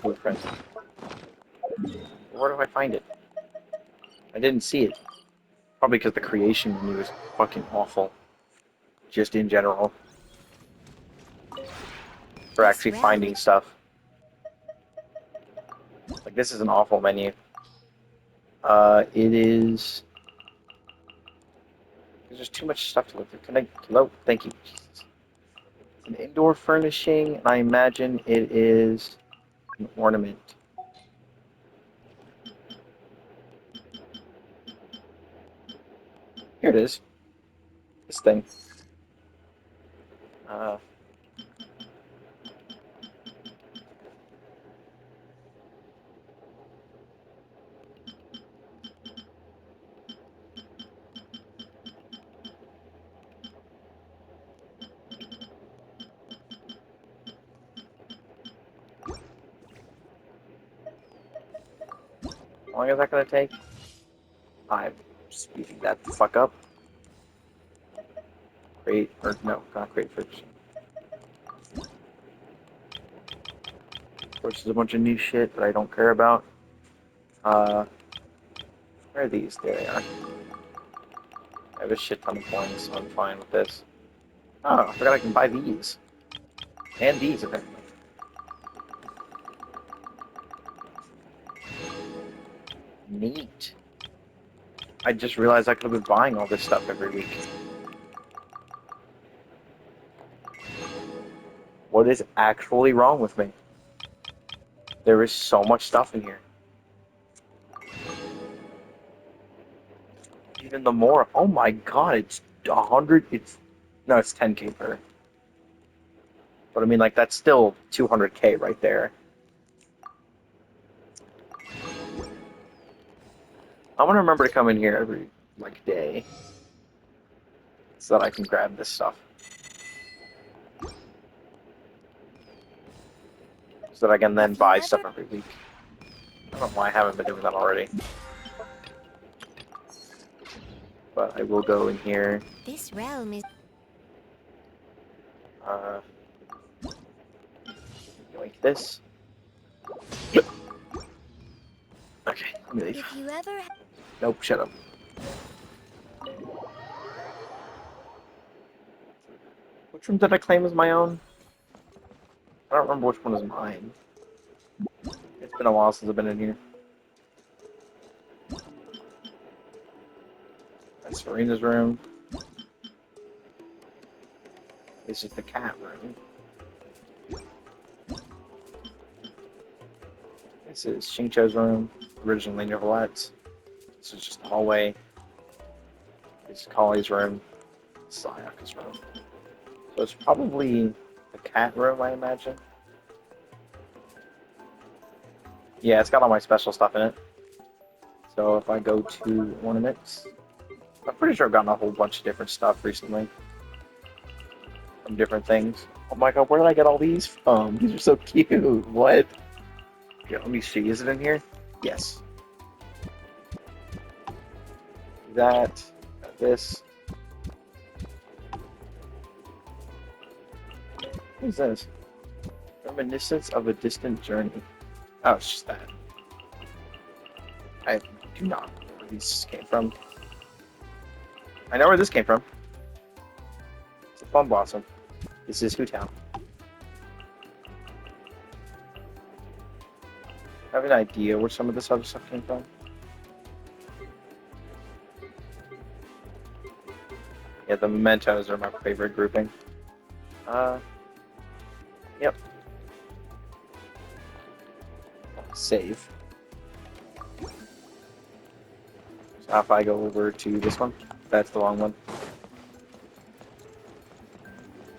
blueprint. Where do I find it? I didn't see it. Probably because the creation menu is fucking awful. Just in general. For actually finding stuff. Like, this is an awful menu. It is... There's just too much stuff to look through. Can I... Hello? Thank you. Jesus. It's an indoor furnishing, and I imagine it is an ornament. Here it is. This thing. Uh... How long is that gonna take? I'm speeding that the fuck up. Create, or no, not create fridge. Which is a bunch of new shit that I don't care about. Where are these? There they are. I have a shit ton of points, so I'm fine with this. Oh, I forgot I can buy these. And these, apparently. Neat. I just realized I could have been buying all this stuff every week. What is actually wrong with me? There is so much stuff in here. Even the more. Oh my god, it's 100. No, it's 10k per. But I mean, like, that's still 200k right there. I'm gonna remember to come in here every, like, day. So that I can grab this stuff. So that I can then buy stuff every week. I don't know why I haven't been doing that already. But I will go in here. This realm is... Like this. Okay, let me leave. If you ever... Nope, shut up. Which room did I claim as my own? I don't remember which one is mine. It's been a while since I've been in here. That's Serena's room. This is the cat room. This is Xingqiu's room, originally Nicolette's. This is just the hallway. This is Collie's room. This is Sayaka's room. So it's probably the cat room, I imagine. Yeah, it's got all my special stuff in it. So if I go to ornaments, I'm pretty sure I've gotten a whole bunch of different stuff recently. From different things. Oh my god, where did I get all these from? These are so cute. What? Okay, let me see. Is it in here? Yes. That. This. What is this? Reminiscence of a distant journey. Oh, it's just that. I do not know where these came from. I know where this came from. It's a plum blossom. This is Hootown. I have an idea where some of this other stuff came from. Yeah, the mementos are my favorite grouping. Yep. Save. So if I go over to this one, that's the wrong one.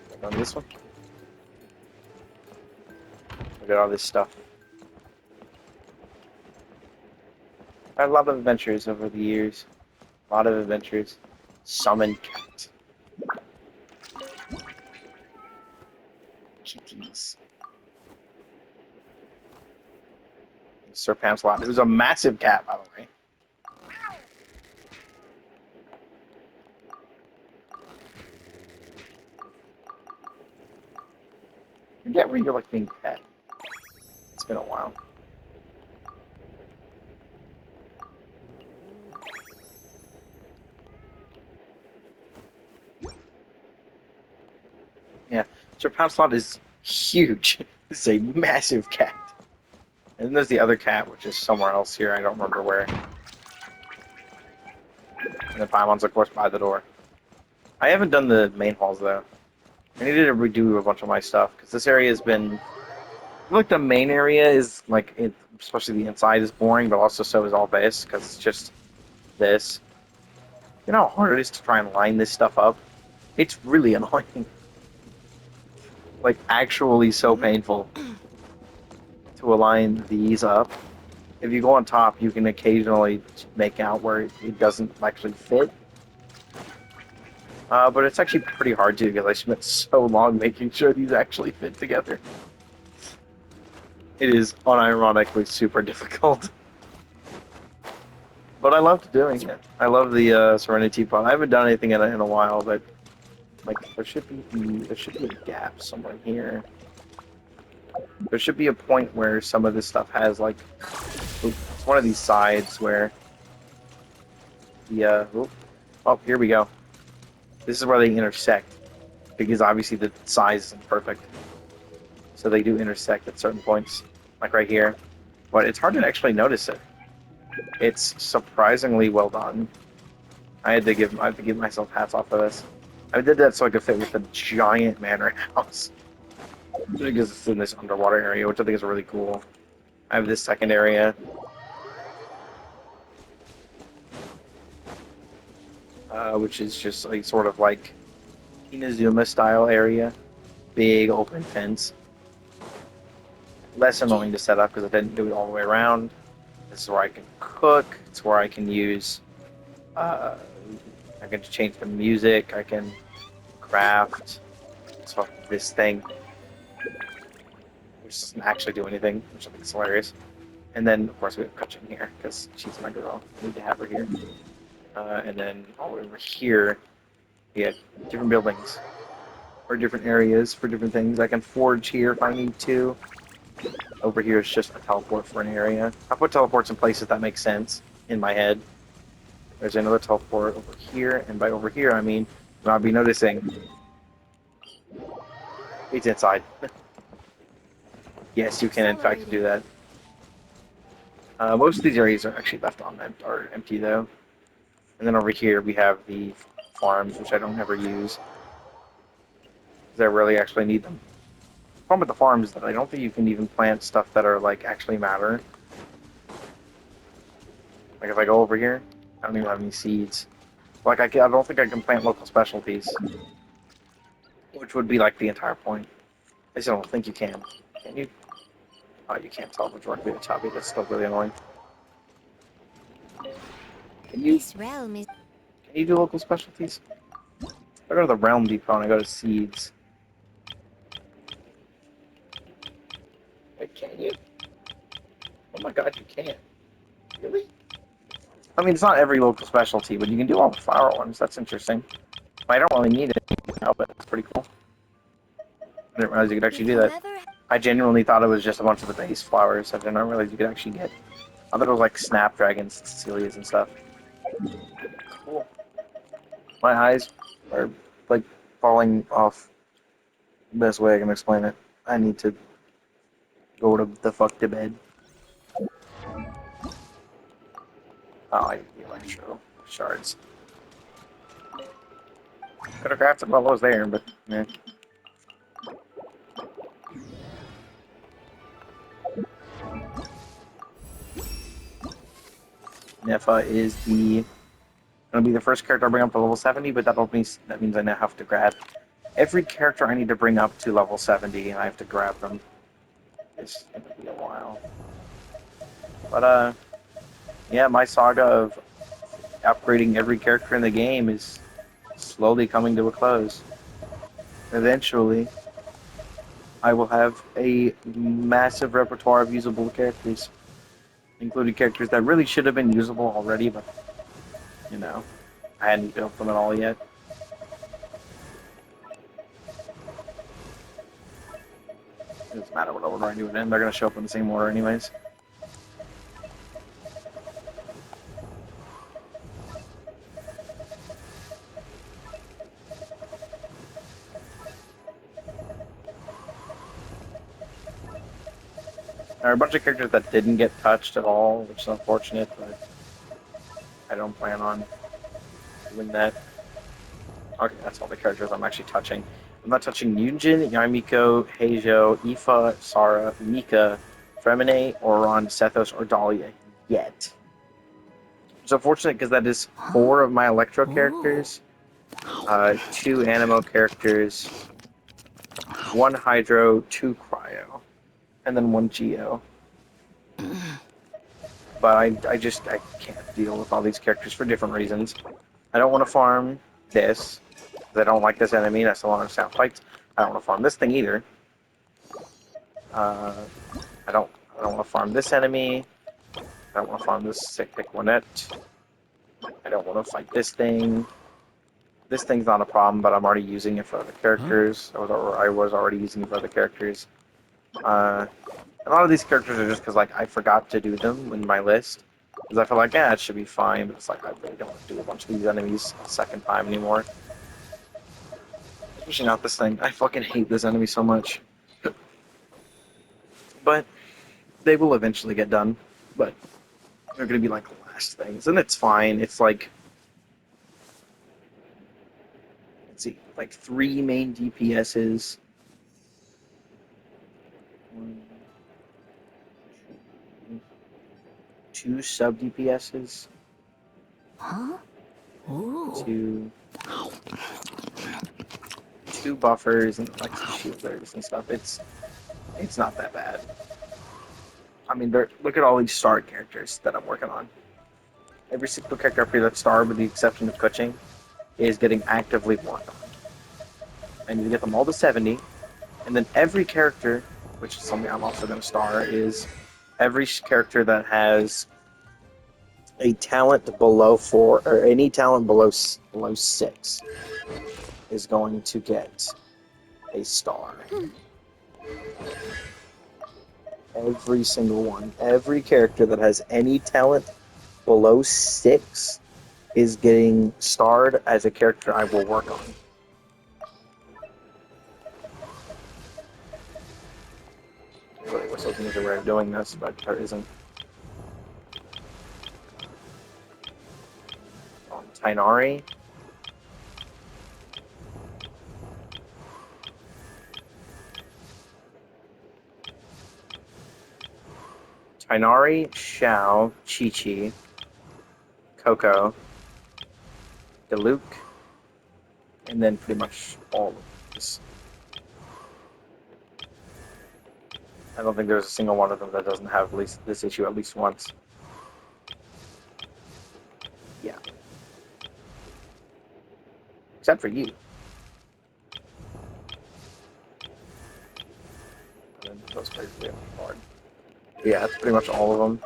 Click on this one. Look at all this stuff. I had a lot of adventures over the years. A lot of adventures. Summon cat. Kitties. Sir Pam's lot. It was a massive cat, by the way. I forget where you're like being pet. It's been a while. Yeah, Sir Poundslot is huge. This is a massive cat. And then there's the other cat, which is somewhere else here. I don't remember where. And the Paimon's, of course, by the door. I haven't done the main halls, though. I needed to redo a bunch of my stuff, because this area has been... I feel like the main area is, like, especially the inside is boring, but also so is all this, because it's just this. You know how hard it is to try and line this stuff up? It's really annoying. Like, actually so painful to align these up. If you go on top, you can occasionally make out where it doesn't actually fit. But it's actually pretty hard to, because I spent so long making sure these actually fit together. It is unironically super difficult. But I loved doing it. I love the Serenity Pod. I haven't done anything in a while, but like there should be a gap somewhere here. There should be a point where some of this stuff has like it's one of these sides where the oh, here we go. This is where they intersect, because obviously the size isn't perfect. So they do intersect at certain points, like right here. But it's hard to actually notice it. It's surprisingly well done. I have to give myself hats off for this. I did that so I could fit with the giant manor house. Because it's in this underwater area, which I think is really cool. I have this second area. Which is just like sort of like Inazuma style area. Big open fence. Less annoying to set up because I didn't do it all the way around. This is where I can cook. It's where I can use I can change the music. I can craft. So this thing, which doesn't actually do anything, which I think is hilarious. And then, of course, we have Kutchin here because she's my girl. I need to have her here. And then all over here, we have different buildings or different areas for different things. I can forge here if I need to. Over here is just a teleport for an area. I put teleports in places that make sense in my head. There's another teleport over here, and by over here, I mean, you might be noticing it's inside. Yes, you can in fact do that. Most of these areas are actually left on are empty though. And then over here we have the farms, which I don't ever use, because I really actually need them. The problem with the farms is that I don't think you can even plant stuff that are like actually matter. Like if I go over here, I don't even have any seeds. Like I don't think I can plant local specialties, which would be like the entire point. I just don't think you can. Can you? Oh, you can't tell directly to Chubby. That's still really annoying. Can you? This realm is Can you do local specialties? I go to the Realm Depot and I go to seeds. Wait, can you? Oh my god, you can. Really? I mean, it's not every local specialty, but you can do all the flower ones. That's interesting. I don't really need it now, but it's pretty cool. I didn't realize you could actually if do that. whoever I genuinely thought it was just a bunch of the base flowers. I did not realize you could actually get. I thought it was like snapdragons, Cecilias, and stuff. Cool. My eyes are like falling off. Best way I can explain it. I need to go to the fuck to bed. Oh, I need the electro shards. Could have crafted while I was there, but yeah. Nefa is gonna be the first character I bring up to level 70, but that means I now have to grab every character I need to bring up to level 70, and I have to grab them. It's gonna be a while. But yeah, my saga of upgrading every character in the game is slowly coming to a close. Eventually, I will have a massive repertoire of usable characters, including characters that really should have been usable already, but you know, I hadn't built them at all yet. It doesn't matter what order I do it in. They're going to show up in the same order anyways. There are a bunch of characters that didn't get touched at all, which is unfortunate, but I don't plan on doing that. Okay, that's all the characters I'm actually touching. I'm not touching Yunjin, Yamiko, Heijo, Ifa, Sara, Mika, Fremine, Oron, Sethos, or Dahlia yet. It's unfortunate because that is 4 of my Electro characters, 2 Animo characters, 1 Hydro, 2 Cryo, and then 1 Geo. But I can't deal with all these characters for different reasons. I don't want to farm this, because I don't like this enemy, and I still want to sound fights. I don't want to farm this thing either. Uh, I don't want to farm this enemy. I don't want to farm this sick Pickwanette. I don't want to fight this thing. This thing's not a problem, but I'm already using it for other characters. I was already using it for other characters. A lot of these characters are just because like I forgot to do them in my list. Because I feel like, yeah, it should be fine, but it's like I really don't want to do a bunch of these enemies a second time anymore. Especially not this thing. I fucking hate this enemy so much. But they will eventually get done. But they're gonna be like the last things, and it's fine. It's like, let's see, like 3 main DPSs. 2 sub DPSs. Huh? Ooh. 2 buffers and like some shielders and stuff. It's not that bad. I mean, look at all these star characters that I'm working on. Every single character up here that's star, with the exception of Kuching, is getting actively worked on. I need to get them all to 70, and then every character, which is something I'm also going to star, is every character that has a talent below 4, or any talent below 6, is going to get a star. Every single one. Every character that has any talent below 6 is getting starred as a character I will work on. I really wish there was an easier way of doing this, but there isn't. Tainari. Tainari, Xiao, Chi-Chi, Coco, Diluc, and then pretty much all of this. I don't think there's a single one of them that doesn't have at least this issue at least once. Yeah. Except for you. And then those players are hard. Yeah, that's pretty much all of them.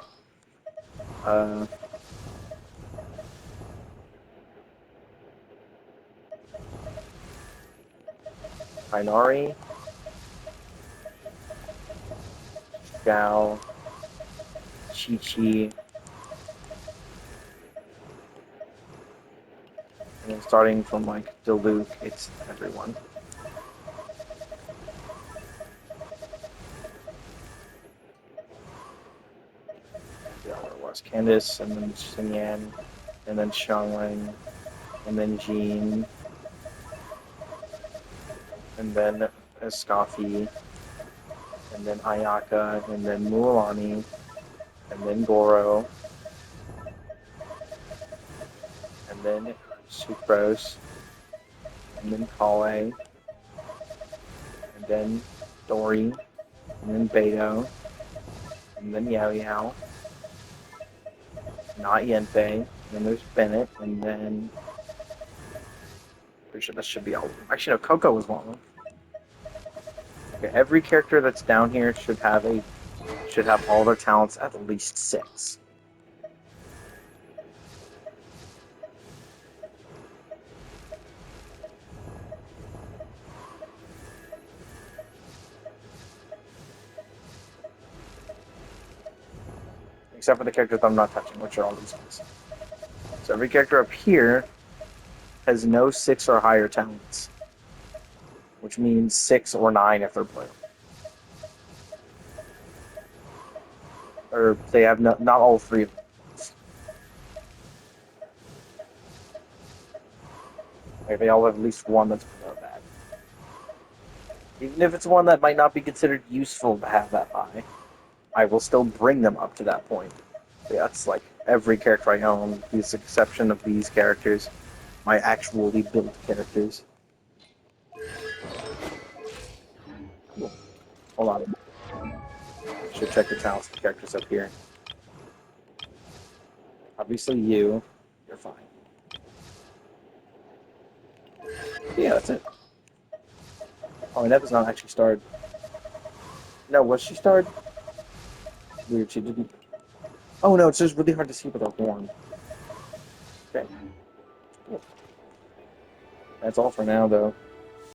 Tainari, Xiao, Chi-Chi, and then starting from like Diluc, it's everyone. Yeah, where it was Candice, and then Xingyan, and then Xiangling, and then Jean, and then Escoffi, and then Ayaka, and then Mualani, and then Goro, and then Sucrose, and then Kale, and then Dory, and then Beto, and then Yao Yao, not Yente, and then there's Bennett, and then pretty sure that should be all of them. Actually, no, Coco was one of them. Okay, every character that's down here should have all their talents at least 6. except for the characters I'm not touching, which are all these guys. So every character up here has no 6 or higher talents, which means 6 or 9 if they're playable. Or they have not all 3 of them. Like they all have at least one that's below that. Even if it's one that might not be considered useful to have that high, I will still bring them up to that point. Yeah, that's like every character I own, with the exception of these characters, my actually built characters. Cool. Hold on. Should check the talents of the characters up here. Obviously you're fine. Yeah, that's it. Oh, and Eva's not actually starred. No, was she starred? Weird, she didn't. Oh no, it's just really hard to see with a horn. Okay. Cool. That's all for now, though.